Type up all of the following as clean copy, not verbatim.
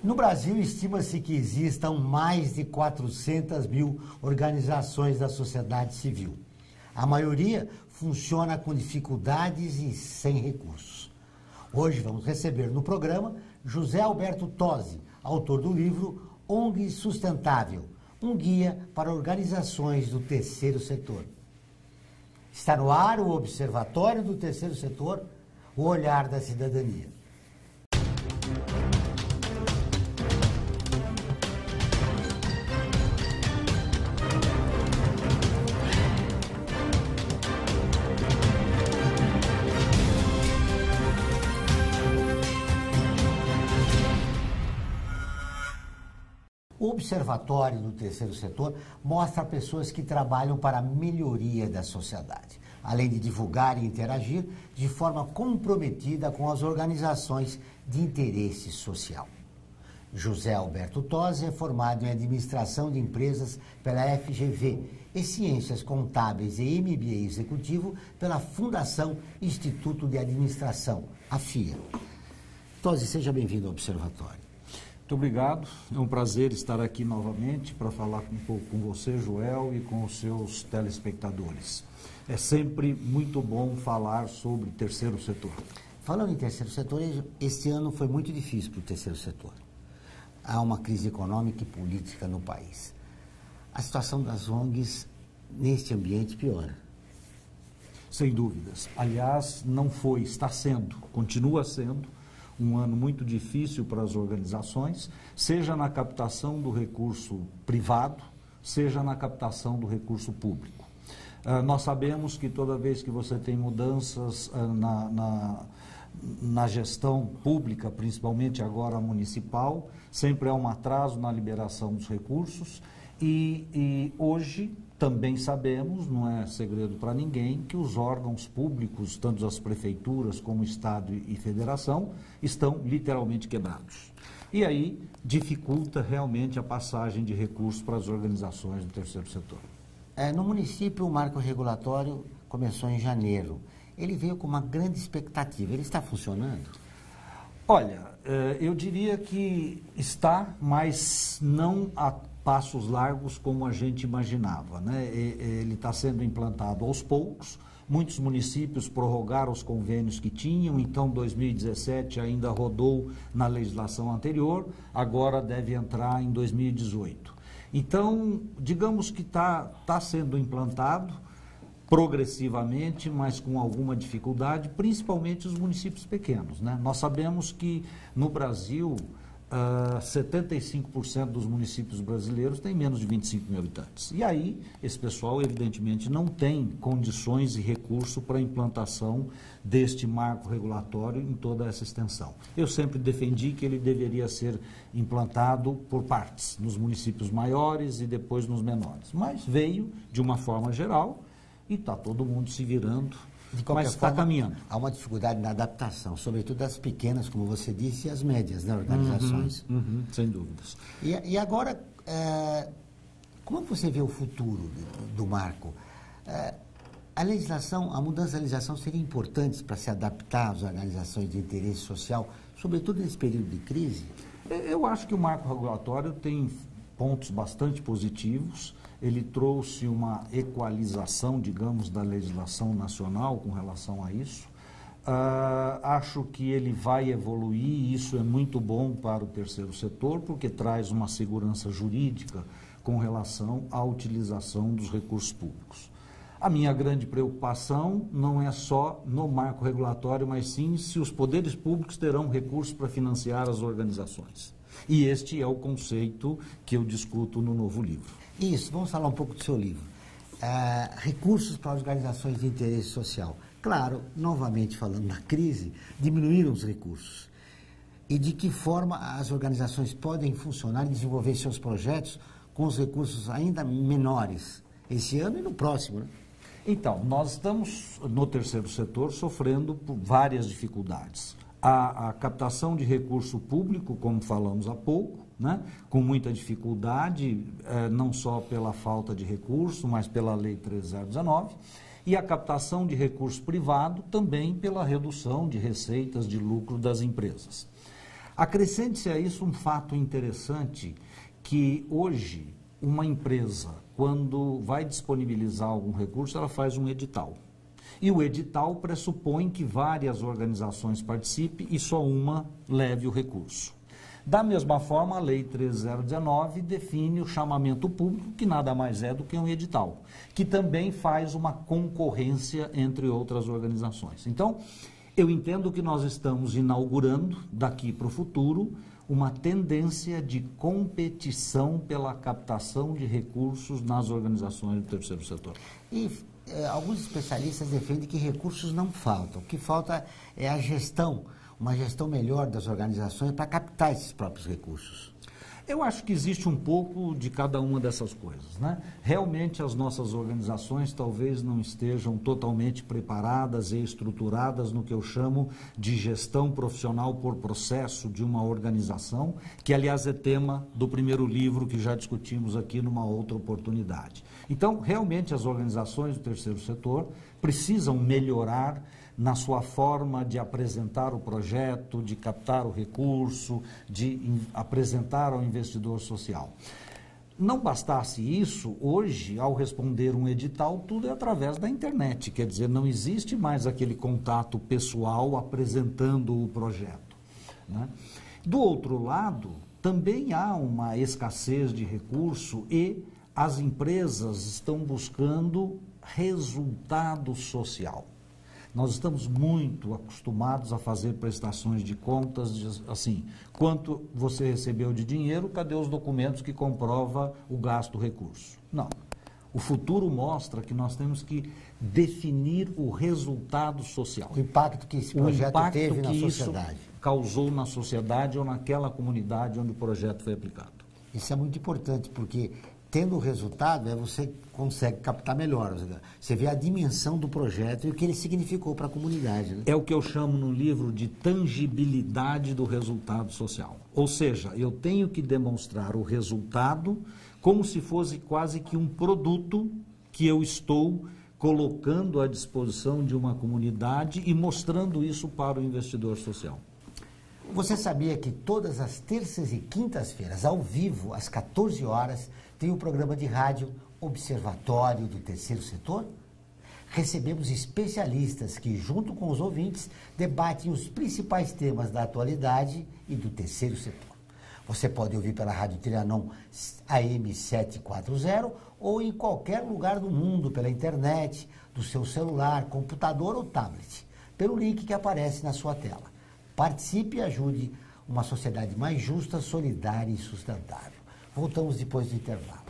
No Brasil, estima-se que existam mais de 400 mil organizações da sociedade civil. A maioria funciona com dificuldades e sem recursos. Hoje vamos receber no programa José Alberto Tozzi, autor do livro ONG Sustentável, um guia para organizações do terceiro setor. Está no ar o Observatório do Terceiro Setor, o olhar da cidadania. O Observatório do Terceiro Setor mostra pessoas que trabalham para a melhoria da sociedade, além de divulgar e interagir de forma comprometida com as organizações de interesse social. José Alberto Tozzi é formado em Administração de Empresas pela FGV e Ciências Contábeis e MBA Executivo pela Fundação Instituto de Administração, a FIA. Tozzi, seja bem-vindo ao Observatório. Muito obrigado, é um prazer estar aqui novamente para falar um pouco com você, Joel, e com os seus telespectadores. É sempre muito bom falar sobre terceiro setor. Falando em terceiro setor, este ano foi muito difícil para o terceiro setor. Há uma crise econômica e política no país. A situação das ONGs neste ambiente piora. Sem dúvidas. Aliás, não foi, está sendo, continua sendo um ano muito difícil para as organizações, seja na captação do recurso privado, seja na captação do recurso público. Nós sabemos que toda vez que você tem mudanças na gestão pública, principalmente agora municipal, sempre há um atraso na liberação dos recursos e hoje também sabemos, não é segredo para ninguém, que os órgãos públicos, tanto as prefeituras como o Estado e Federação, estão literalmente quebrados. E aí dificulta realmente a passagem de recursos para as organizações do terceiro setor. No município, o marco regulatório começou em janeiro. Ele veio com uma grande expectativa. Ele está funcionando? Olha, eu diria que está, mas não a passos largos como a gente imaginava, né? Ele está sendo implantado aos poucos. Muitos municípios prorrogaram os convênios que tinham, então 2017 ainda rodou na legislação anterior, agora deve entrar em 2018. Então, digamos que está sendo implantado progressivamente, mas com alguma dificuldade, principalmente os municípios pequenos, né? Nós sabemos que no Brasil 75% dos municípios brasileiros têm menos de 25 mil habitantes. E aí, esse pessoal, evidentemente, não tem condições e recurso para a implantação deste marco regulatório em toda essa extensão. Eu sempre defendi que ele deveria ser implantado por partes, nos municípios maiores e depois nos menores. Mas veio de uma forma geral e está todo mundo se virando. Mas está caminhando. Há uma dificuldade na adaptação, sobretudo das pequenas, como você disse, e as médias, né, organizações. Sem dúvidas. E agora, como você vê o futuro do marco? A legislação, a mudança da legislação seria importante para se adaptar às organizações de interesse social, sobretudo nesse período de crise? Eu acho que o marco regulatório tem pontos bastante positivos. Ele trouxe uma equalização, digamos, da legislação nacional com relação a isso. Acho que ele vai evoluir e isso é muito bom para o terceiro setor, porque traz uma segurança jurídica com relação à utilização dos recursos públicos. A minha grande preocupação não é só no marco regulatório, mas sim se os poderes públicos terão recursos para financiar as organizações. E este é o conceito que eu discuto no novo livro. Isso, vamos falar um pouco do seu livro. Recursos para organizações de interesse social. Claro, novamente falando na crise, diminuíram os recursos. E de que forma as organizações podem funcionar e desenvolver seus projetos com os recursos ainda menores, esse ano e no próximo, né? Então, nós estamos no terceiro setor sofrendo por várias dificuldades. A captação de recurso público, como falamos há pouco, né, com muita dificuldade, não só pela falta de recurso, mas pela Lei 13.019, e a captação de recurso privado também pela redução de receitas de lucro das empresas. Acrescente-se a isso um fato interessante, que hoje uma empresa, quando vai disponibilizar algum recurso, ela faz um edital. E o edital pressupõe que várias organizações participem e só uma leve o recurso. Da mesma forma, a Lei 13.019 define o chamamento público, que nada mais é do que um edital, que também faz uma concorrência entre outras organizações. Então, eu entendo que nós estamos inaugurando, daqui para o futuro, uma tendência de competição pela captação de recursos nas organizações do terceiro setor. E alguns especialistas defendem que recursos não faltam. O que falta é a gestão, uma gestão melhor das organizações para captar esses próprios recursos. Eu acho que existe um pouco de cada uma dessas coisas, né? Realmente as nossas organizações talvez não estejam totalmente preparadas e estruturadas no que eu chamo de gestão profissional por processo de uma organização, que aliás é tema do primeiro livro que já discutimos aqui numa outra oportunidade. Então, realmente as organizações do terceiro setor precisam melhorar na sua forma de apresentar o projeto, de captar o recurso, de apresentar ao investidor social. Não bastasse isso, hoje, ao responder um edital, tudo é através da internet, quer dizer, não existe mais aquele contato pessoal apresentando o projeto, né? Do outro lado, também há uma escassez de recurso e as empresas estão buscando resultado social. Nós estamos muito acostumados a fazer prestações de contas, assim, quanto você recebeu de dinheiro, cadê os documentos que comprovam o gasto do recurso? Não. O futuro mostra que nós temos que definir o resultado social. O impacto que esse projeto teve na sociedade. Isso causou na sociedade ou naquela comunidade onde o projeto foi aplicado. Isso é muito importante, porque tendo o resultado, você consegue captar melhor. Você vê a dimensão do projeto e o que ele significou para a comunidade, né? É o que eu chamo no livro de tangibilidade do resultado social. Ou seja, eu tenho que demonstrar o resultado como se fosse quase que um produto que eu estou colocando à disposição de uma comunidade e mostrando isso para o investidor social. Você sabia que todas as terças e quintas-feiras, ao vivo, às 14 horas, tem o programa de rádio Observatório do Terceiro Setor? Recebemos especialistas que, junto com os ouvintes, debatem os principais temas da atualidade e do terceiro setor. Você pode ouvir pela Rádio Trianon AM 740 ou em qualquer lugar do mundo, pela internet, do seu celular, computador ou tablet, pelo link que aparece na sua tela. Participe e ajude uma sociedade mais justa, solidária e sustentável. Voltamos depois do intervalo.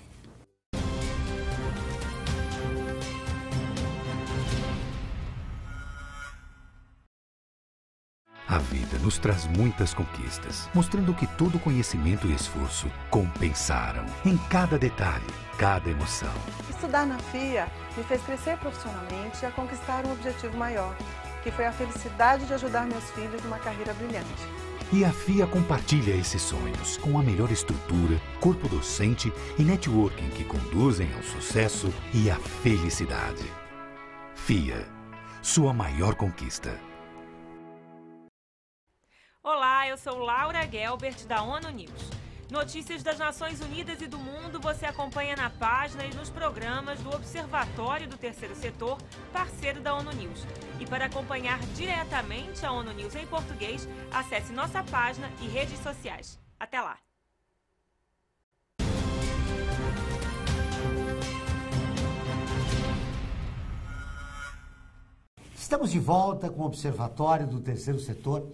A vida nos traz muitas conquistas, mostrando que todo conhecimento e esforço compensaram em cada detalhe, cada emoção. Estudar na FIA me fez crescer profissionalmente e a conquistar um objetivo maior, que foi a felicidade de ajudar meus filhos numa carreira brilhante. E a FIA compartilha esses sonhos com a melhor estrutura, corpo docente e networking que conduzem ao sucesso e à felicidade. FIA, sua maior conquista. Olá, eu sou Laura Gelbert, da ONU News. Notícias das Nações Unidas e do mundo você acompanha na página e nos programas do Observatório do Terceiro Setor, parceiro da ONU News. E para acompanhar diretamente a ONU News em português, acesse nossa página e redes sociais. Até lá! Estamos de volta com o Observatório do Terceiro Setor,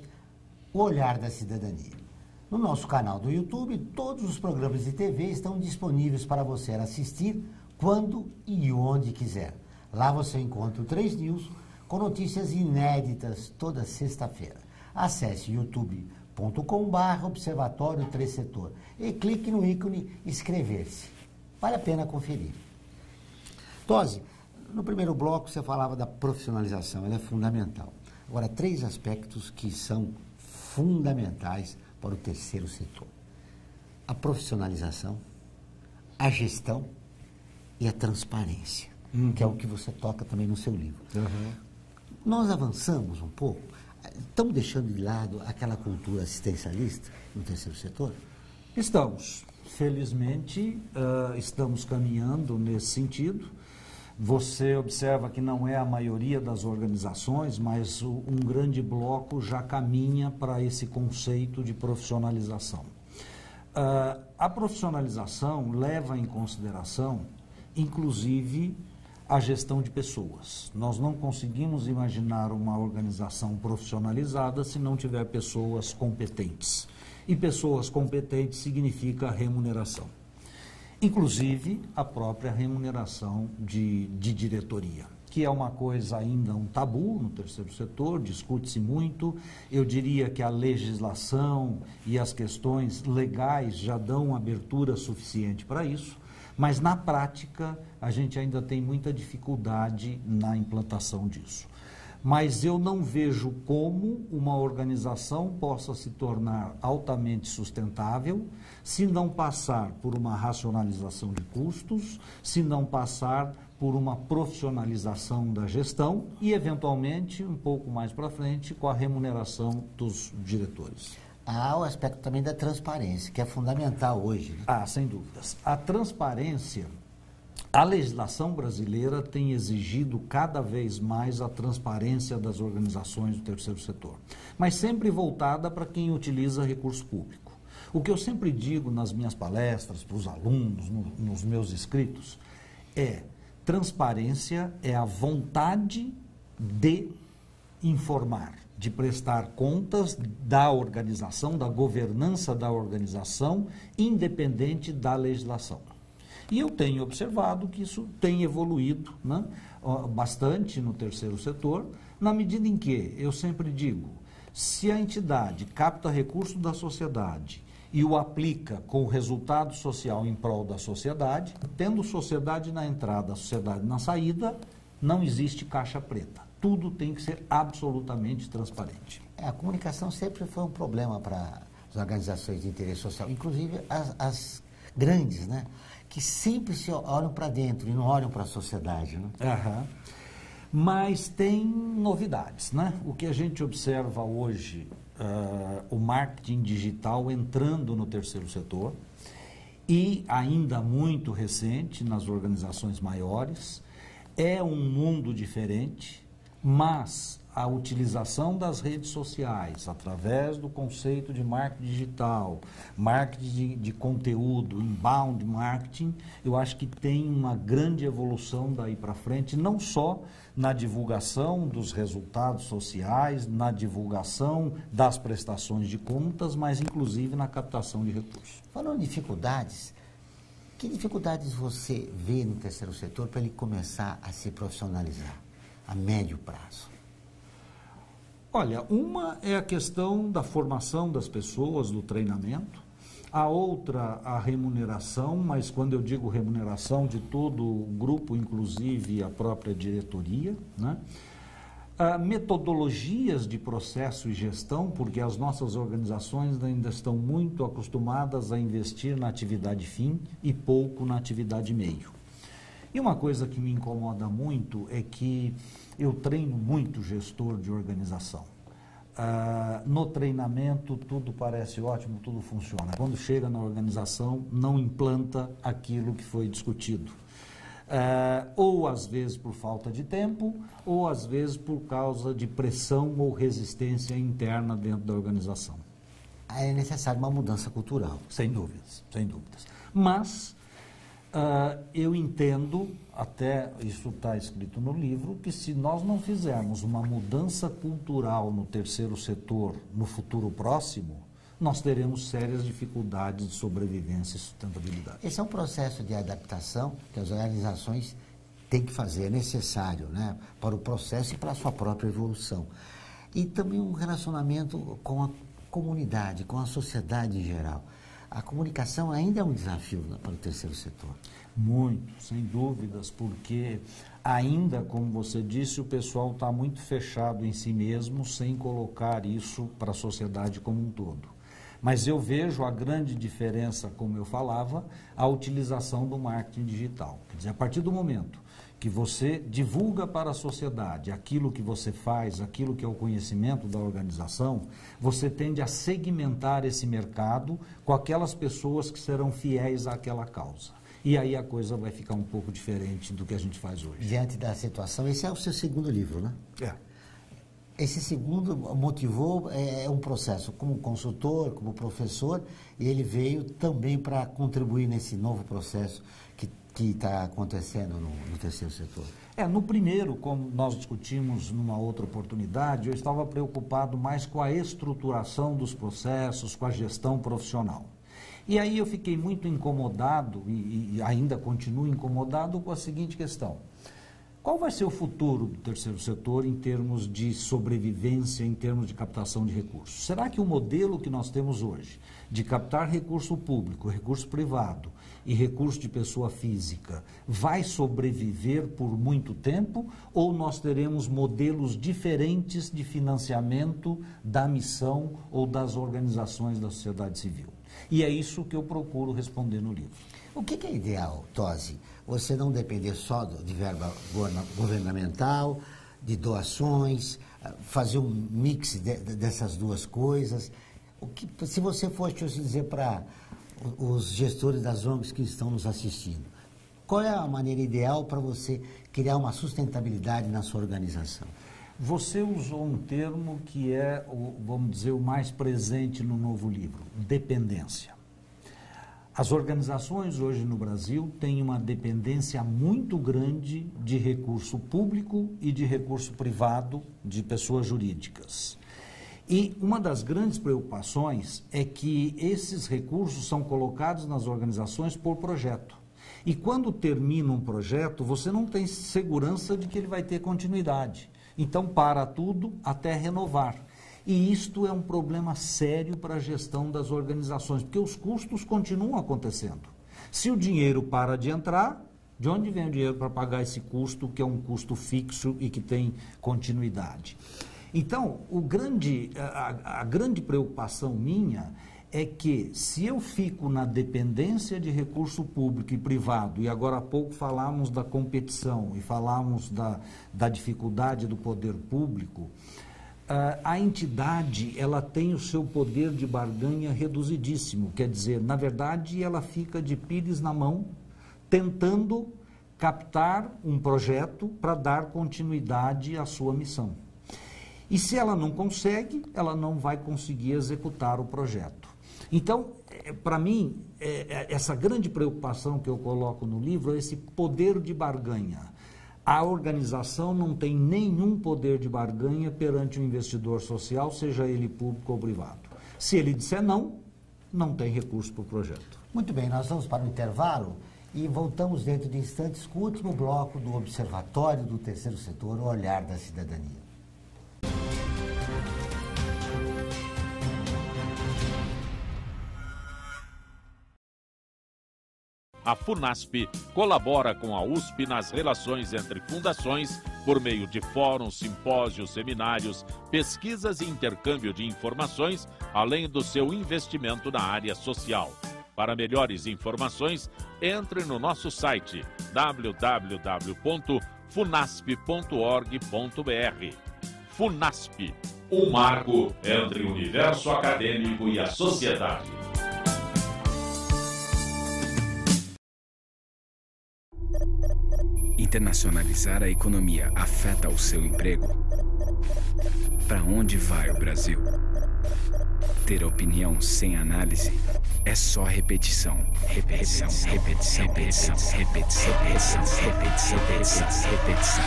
o olhar da cidadania. No nosso canal do YouTube, todos os programas de TV estão disponíveis para você assistir quando e onde quiser. Lá você encontra o 3 News com notícias inéditas toda sexta-feira. Acesse youtube.com/Observatório 3 Setor e clique no ícone inscrever-se. Vale a pena conferir. Tosi, no primeiro bloco você falava da profissionalização, ela é fundamental. Agora, 3 aspectos que são fundamentais para o terceiro setor: a profissionalização, a gestão e a transparência, que é o que você toca também no seu livro. Nós avançamos um pouco. Estamos deixando de lado aquela cultura assistencialista no terceiro setor? Estamos. Felizmente, estamos caminhando nesse sentido. Você observa que não é a maioria das organizações, mas um grande bloco já caminha para esse conceito de profissionalização. A profissionalização leva em consideração, inclusive, a gestão de pessoas. Nós não conseguimos imaginar uma organização profissionalizada se não tiver pessoas competentes. E pessoas competentes significa remuneração. Inclusive, a própria remuneração de diretoria, que é uma coisa ainda um tabu no terceiro setor, discute-se muito. Eu diria que a legislação e as questões legais já dão abertura suficiente para isso, mas na prática a gente ainda tem muita dificuldade na implantação disso. Mas eu não vejo como uma organização possa se tornar altamente sustentável se não passar por uma racionalização de custos, se não passar por uma profissionalização da gestão e, eventualmente, um pouco mais para frente, com a remuneração dos diretores. Há o aspecto também da transparência, que é fundamental hoje. Né? Sem dúvidas. A transparência... A legislação brasileira tem exigido cada vez mais a transparência das organizações do terceiro setor, mas sempre voltada para quem utiliza recurso público. O que eu sempre digo nas minhas palestras, para os alunos, nos meus escritos, transparência é a vontade de informar, de prestar contas da organização, da governança da organização, independente da legislação. E eu tenho observado que isso tem evoluído, né, bastante no terceiro setor, na medida em que, eu sempre digo, se a entidade capta recurso da sociedade e o aplica com resultado social em prol da sociedade, tendo sociedade na entrada, sociedade na saída, não existe caixa preta. Tudo tem que ser absolutamente transparente. A comunicação sempre foi um problema para as organizações de interesse social, inclusive as grandes, né? Que sempre se olham para dentro e não olham para a sociedade. Né? Mas tem novidades, né? O que a gente observa hoje, o marketing digital entrando no terceiro setor e ainda muito recente nas organizações maiores, é um mundo diferente, mas a utilização das redes sociais através do conceito de marketing digital, marketing de conteúdo, inbound marketing, eu acho que tem uma grande evolução daí para frente, não só na divulgação dos resultados sociais, na divulgação das prestações de contas, mas inclusive na captação de recursos. Falando em dificuldades, que dificuldades você vê no terceiro setor para ele começar a se profissionalizar a médio prazo? Olha, uma é a questão da formação das pessoas, do treinamento. A outra, a remuneração, mas quando eu digo remuneração, de todo o grupo, inclusive a própria diretoria, né? Metodologias de processo e gestão, porque as nossas organizações ainda estão muito acostumadas a investir na atividade fim e pouco na atividade meio. E uma coisa que me incomoda muito é que eu treino muito gestor de organização. No treinamento tudo parece ótimo, tudo funciona. Quando chega na organização não implanta aquilo que foi discutido. Ou às vezes por falta de tempo, ou às vezes por causa de pressão ou resistência interna dentro da organização. É necessário uma mudança cultural. Sem dúvidas, sem dúvidas. Mas eu entendo, até isso está escrito no livro, que se nós não fizermos uma mudança cultural no terceiro setor no futuro próximo, nós teremos sérias dificuldades de sobrevivência e sustentabilidade. Esse é um processo de adaptação que as organizações têm que fazer, é necessário, né, para o processo e para a sua própria evolução. E também um relacionamento com a comunidade, com a sociedade em geral. A comunicação ainda é um desafio, né, para o terceiro setor. Muito, sem dúvidas, porque ainda, como você disse, o pessoal está muito fechado em si mesmo, sem colocar isso para a sociedade como um todo. Mas eu vejo a grande diferença, como eu falava, a utilização do marketing digital. Quer dizer, a partir do momento que você divulga para a sociedade aquilo que você faz, aquilo que é o conhecimento da organização, você tende a segmentar esse mercado com aquelas pessoas que serão fiéis àquela causa. E aí a coisa vai ficar um pouco diferente do que a gente faz hoje. Diante da situação, esse é o seu segundo livro, né? É. Esse segundo motivou um processo como consultor, como professor, e ele veio também para contribuir nesse novo processo que está acontecendo no terceiro setor. No primeiro, como nós discutimos numa outra oportunidade, eu estava preocupado mais com a estruturação dos processos, com a gestão profissional. E aí eu fiquei muito incomodado, e ainda continuo incomodado, com a seguinte questão. Qual vai ser o futuro do terceiro setor em termos de sobrevivência, em termos de captação de recursos? Será que o modelo que nós temos hoje, de captar recurso público, recurso privado e recurso de pessoa física, vai sobreviver por muito tempo? Ou nós teremos modelos diferentes de financiamento da missão ou das organizações da sociedade civil? E é isso que eu procuro responder no livro. O que é ideal, Tosi? Você não depender só de verba governamental, de doações, fazer um mix dessas duas coisas. Se você fosse dizer para os gestores das ONGs que estão nos assistindo, qual é a maneira ideal para você criar uma sustentabilidade na sua organização? Você usou um termo que é, vamos dizer, o mais presente no novo livro, dependência. As organizações hoje no Brasil têm uma dependência muito grande de recurso público e de recurso privado de pessoas jurídicas. E uma das grandes preocupações é que esses recursos são colocados nas organizações por projeto. E quando termina um projeto, você não tem segurança de que ele vai ter continuidade. Então, para tudo até renovar. E isto é um problema sério para a gestão das organizações, porque os custos continuam acontecendo. Se o dinheiro para de entrar, de onde vem o dinheiro para pagar esse custo, que é um custo fixo e que tem continuidade? Então, a grande preocupação minha é que, se eu fico na dependência de recurso público e privado, e agora há pouco falamos da competição e falamos da dificuldade do poder público, a entidade ela tem o seu poder de barganha reduzidíssimo. Quer dizer, na verdade, ela fica de pires na mão, tentando captar um projeto para dar continuidade à sua missão. E se ela não consegue, ela não vai conseguir executar o projeto. Então, para mim, essa grande preocupação que eu coloco no livro é esse poder de barganha. A organização não tem nenhum poder de barganha perante o investidor social, seja ele público ou privado. Se ele disser não, não tem recurso para o projeto. Muito bem, nós vamos para o intervalo e voltamos dentro de instantes com o último bloco do Observatório do Terceiro Setor, o Olhar da Cidadania. A FUNASP colabora com a USP nas relações entre fundações por meio de fóruns, simpósios, seminários, pesquisas e intercâmbio de informações, além do seu investimento na área social. Para melhores informações, entre no nosso site www.funasp.org.br. FUNASP, um marco entre o universo acadêmico e a sociedade. Internacionalizar a economia afeta o seu emprego? Para onde vai o Brasil? Ter opinião sem análise é só repetição. Repetição, repetição, repetição, repetição, repetição, repetição, repetição, repetição.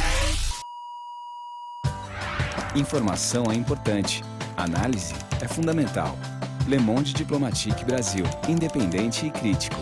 Informação é importante. Análise é fundamental. Le Monde Diplomatique Brasil. Independente e crítico.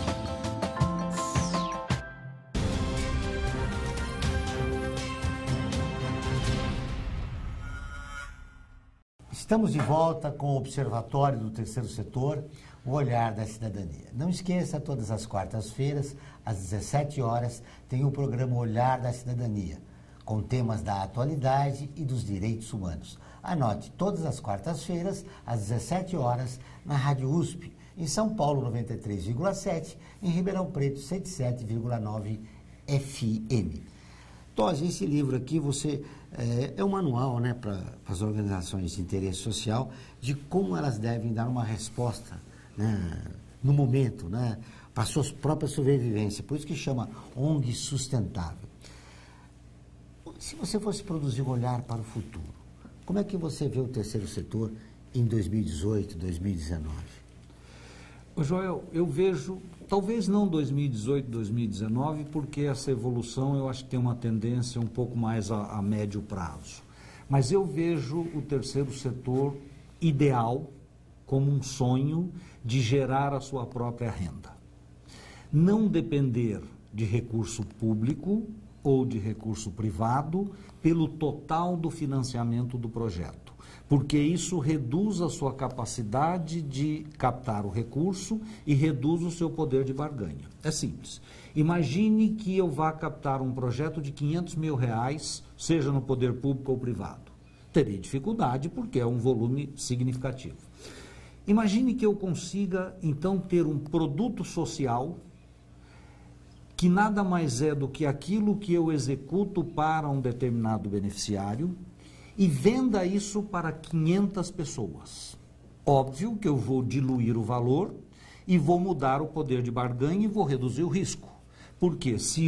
Estamos de volta com o Observatório do Terceiro Setor, o Olhar da Cidadania. Não esqueça, todas as quartas-feiras, às 17 horas, tem o programa Olhar da Cidadania, com temas da atualidade e dos direitos humanos. Anote, todas as quartas-feiras, às 17 horas, na Rádio USP, em São Paulo 93,7, em Ribeirão Preto 107,9 FM. Tosi, esse livro aqui é um manual, né, para as organizações de interesse social de como elas devem dar uma resposta, né, no momento, né, para a sua própria sobrevivência. Por isso que chama ONG Sustentável. Se você fosse produzir um olhar para o futuro, como é que você vê o terceiro setor em 2018, 2019? Joel, eu vejo, talvez não 2018, 2019, porque essa evolução eu acho que tem uma tendência um pouco mais a médio prazo. Mas eu vejo o terceiro setor ideal como um sonho de gerar a sua própria renda. Não depender de recurso público ou de recurso privado pelo total do financiamento do projeto, porque isso reduz a sua capacidade de captar o recurso e reduz o seu poder de barganha. É simples. Imagine que eu vá captar um projeto de R$500 mil, seja no poder público ou privado. Terei dificuldade porque é um volume significativo. Imagine que eu consiga, então, ter um produto social que nada mais é do que aquilo que eu executo para um determinado beneficiário e venda isso para 500 pessoas. Óbvio que eu vou diluir o valor e vou mudar o poder de barganha e vou reduzir o risco. Porque se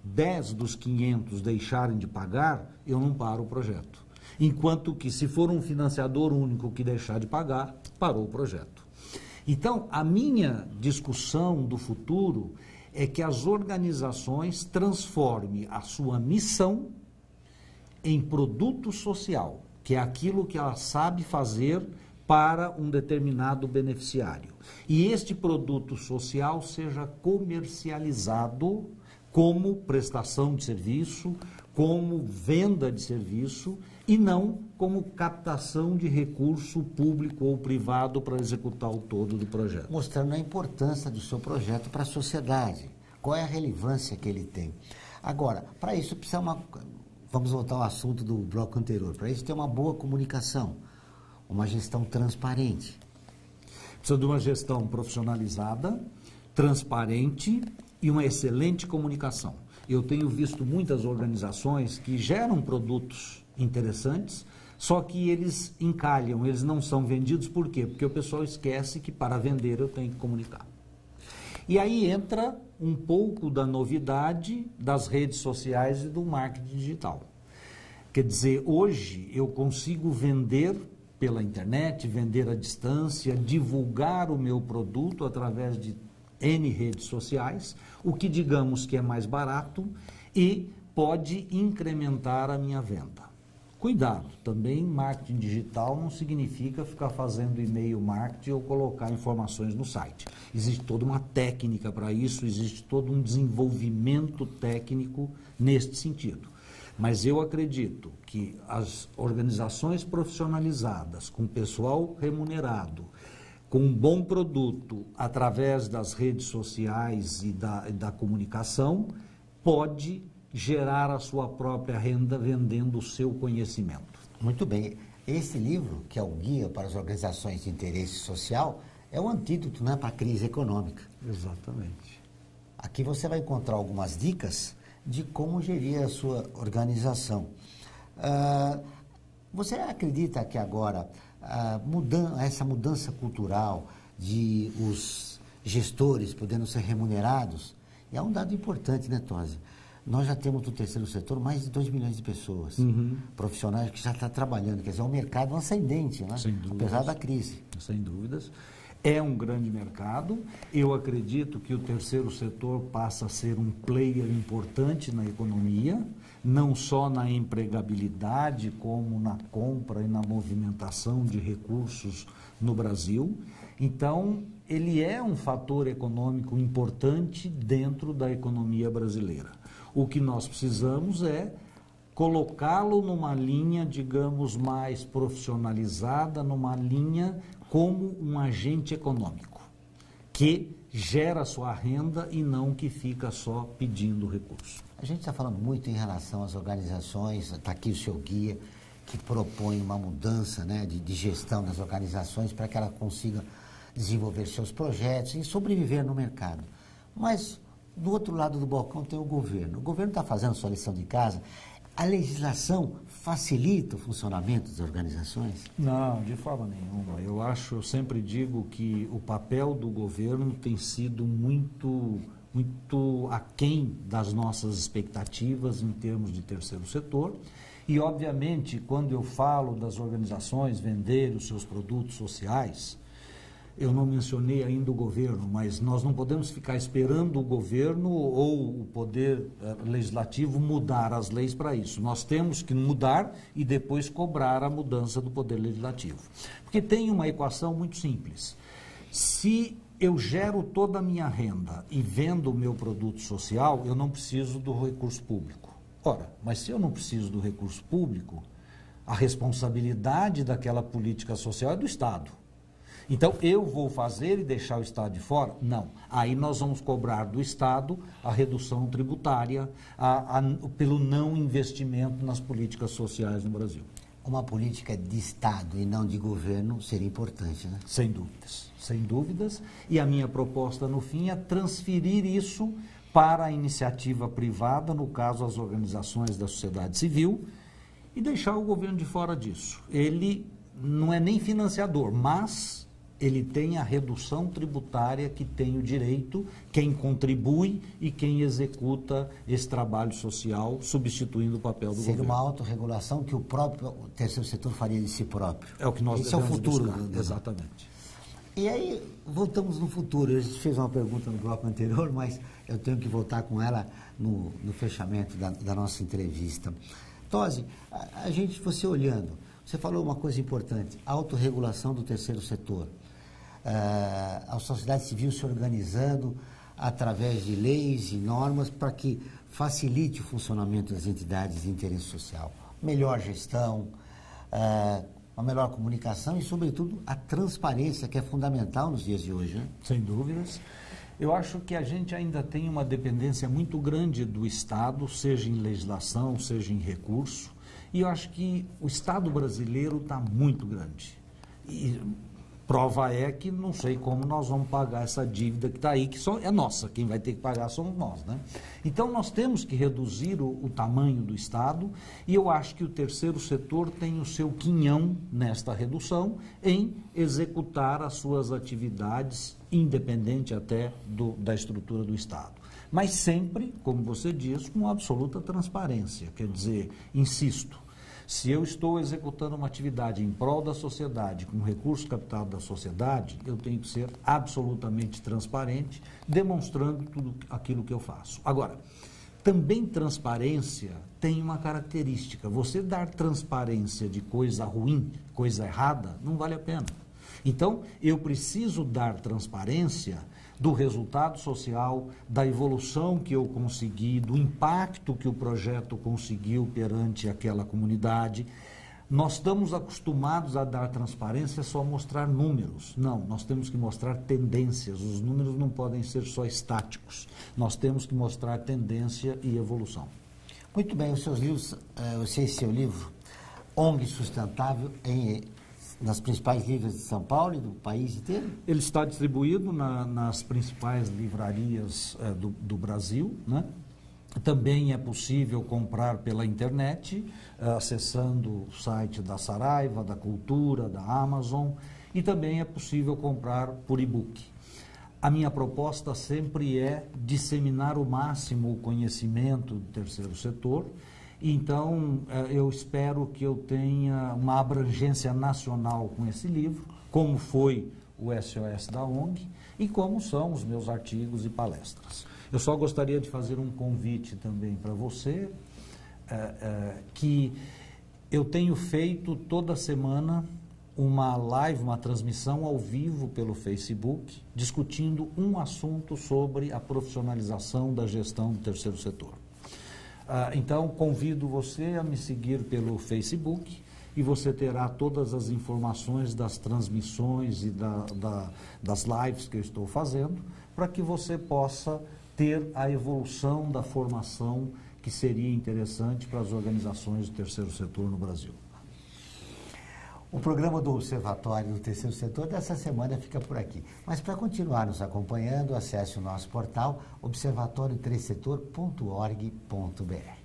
10 dos 500 deixarem de pagar, eu não paro o projeto. Enquanto que se for um financiador único que deixar de pagar, parou o projeto. Então, a minha discussão do futuro é que as organizações transformem a sua missão em produto social, que é aquilo que ela sabe fazer para um determinado beneficiário. E este produto social seja comercializado como prestação de serviço, como venda de serviço e não como captação de recurso público ou privado para executar o todo do projeto. Mostrando a importância do seu projeto para a sociedade, qual é a relevância que ele tem. Agora, para isso precisa vamos voltar ao assunto do bloco anterior, para isso ter uma boa comunicação, uma gestão transparente. Precisa de uma gestão profissionalizada, transparente e uma excelente comunicação. Eu tenho visto muitas organizações que geram produtos interessantes, só que eles encalham, eles não são vendidos. Por quê? Porque o pessoal esquece que para vender eu tenho que comunicar. E aí entra um pouco da novidade das redes sociais e do marketing digital. Quer dizer, hoje eu consigo vender pela internet, vender à distância, divulgar o meu produto através de N redes sociais, o que digamos que é mais barato e pode incrementar a minha venda. Cuidado, também marketing digital não significa ficar fazendo e-mail marketing ou colocar informações no site. Existe toda uma técnica para isso, existe todo um desenvolvimento técnico neste sentido. Mas eu acredito que as organizações profissionalizadas, com pessoal remunerado, com um bom produto, através das redes sociais e da comunicação, pode gerar a sua própria renda vendendo o seu conhecimento. Muito bem. Esse livro, que é o Guia para as Organizações de Interesse Social, é um antídoto, né, para a crise econômica. Exatamente. Aqui você vai encontrar algumas dicas de como gerir a sua organização. Você acredita que agora essa mudança cultural de os gestores podendo ser remunerados é um dado importante, né, Tosi? Nós já temos no terceiro setor mais de 2 milhões de pessoas, profissionais que já estão trabalhando, quer dizer, é um mercado ascendente, né? Sem dúvidas, apesar da crise. Sem dúvidas. É um grande mercado. Eu acredito que o terceiro setor passa a ser um player importante na economia, não só na empregabilidade, como na compra e na movimentação de recursos no Brasil. Então, ele é um fator econômico importante dentro da economia brasileira. O que nós precisamos é colocá-lo numa linha, digamos, mais profissionalizada, numa linha como um agente econômico, que gera sua renda e não que fica só pedindo recurso. A gente está falando muito em relação às organizações, está aqui o seu guia, que propõe uma mudança, né, de gestão das organizações para que ela consiga desenvolver seus projetos e sobreviver no mercado. Mas, do outro lado do balcão tem o governo. O governo está fazendo sua lição de casa. A legislação facilita o funcionamento das organizações? Não, de forma nenhuma. Eu sempre digo que o papel do governo tem sido muito aquém das nossas expectativas em termos de terceiro setor. E, obviamente, quando eu falo das organizações venderem os seus produtos sociais, eu não mencionei ainda o governo, mas nós não podemos ficar esperando o governo ou o poder legislativo mudar as leis para isso. Nós temos que mudar e depois cobrar a mudança do poder legislativo. Porque tem uma equação muito simples. Se eu gero toda a minha renda e vendo o meu produto social, eu não preciso do recurso público. Ora, mas se eu não preciso do recurso público, a responsabilidade daquela política social é do Estado. Então, eu vou fazer e deixar o Estado de fora? Não. Aí nós vamos cobrar do Estado a redução tributária pelo não investimento nas políticas sociais no Brasil. Uma política de Estado e não de governo seria importante, né? Sem dúvidas, sem dúvidas. E a minha proposta, no fim, é transferir isso para a iniciativa privada, no caso, as organizações da sociedade civil, e deixar o governo de fora disso. Ele não é nem financiador, mas ele tem a redução tributária que tem o direito, quem contribui e quem executa esse trabalho social, substituindo o papel do governo. Seria uma autorregulação que o próprio terceiro setor faria de si próprio. É o que nós devemos buscar. Esse é o futuro. Exatamente. E aí, voltamos no futuro. A gente fez uma pergunta no bloco anterior, mas eu tenho que voltar com ela no fechamento da nossa entrevista. Tosi, você olhando, você falou uma coisa importante, a autorregulação do terceiro setor. A sociedade civil se organizando através de leis e normas para que facilite o funcionamento das entidades de interesse social. Melhor gestão, uma melhor comunicação e, sobretudo, a transparência, que é fundamental nos dias de hoje, né? Sem dúvidas. Eu acho que a gente ainda tem uma dependência muito grande do Estado, seja em legislação, seja em recurso, e eu acho que o Estado brasileiro está muito grande. E prova é que não sei como nós vamos pagar essa dívida que está aí, que só é nossa, quem vai ter que pagar somos nós, né? Então nós temos que reduzir o tamanho do Estado e eu acho que o terceiro setor tem o seu quinhão nesta redução em executar as suas atividades, independente até da estrutura do Estado. Mas sempre, como você diz, com absoluta transparência, quer dizer, insisto, se eu estou executando uma atividade em prol da sociedade, com recurso captado da sociedade, eu tenho que ser absolutamente transparente, demonstrando tudo aquilo que eu faço. Agora, também transparência tem uma característica. Você dar transparência de coisa ruim, coisa errada, não vale a pena. Então, eu preciso dar transparência do resultado social, da evolução que eu consegui, do impacto que o projeto conseguiu perante aquela comunidade. Nós estamos acostumados a dar transparência só mostrar números. Não, nós temos que mostrar tendências. Os números não podem ser só estáticos. Nós temos que mostrar tendência e evolução. Muito bem, os seus livros, eu sei seu livro, ONG Sustentável, nas principais livrarias de São Paulo e do país inteiro? Ele está distribuído nas principais livrarias do Brasil, né? Também é possível comprar pela internet, acessando o site da Saraiva, da Cultura, da Amazon, e também é possível comprar por e-book. A minha proposta sempre é disseminar o máximo o conhecimento do terceiro setor. Então, eu espero que eu tenha uma abrangência nacional com esse livro, como foi o SOS da ONG e como são os meus artigos e palestras. Eu só gostaria de fazer um convite também para você, que eu tenho feito toda semana uma live, uma transmissão ao vivo pelo Facebook, discutindo um assunto sobre a profissionalização da gestão do terceiro setor. Então, convido você a me seguir pelo Facebook e você terá todas as informações das transmissões e das lives que eu estou fazendo, para que você possa ter a evolução da formação que seria interessante para as organizações do terceiro setor no Brasil. O programa do Observatório do Terceiro Setor dessa semana fica por aqui. Mas para continuar nos acompanhando, acesse o nosso portal observatorioterceirsetor.org.br.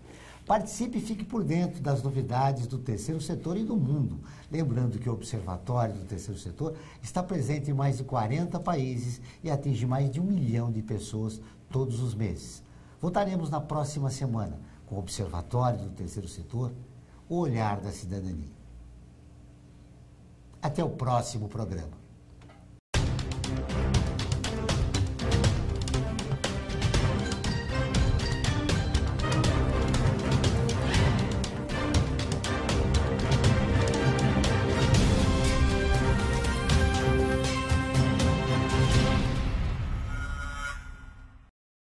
Participe e fique por dentro das novidades do terceiro setor e do mundo. Lembrando que o Observatório do Terceiro Setor está presente em mais de 40 países e atinge mais de 1 milhão de pessoas todos os meses. Voltaremos na próxima semana com o Observatório do Terceiro Setor, o olhar da cidadania. Até o próximo programa.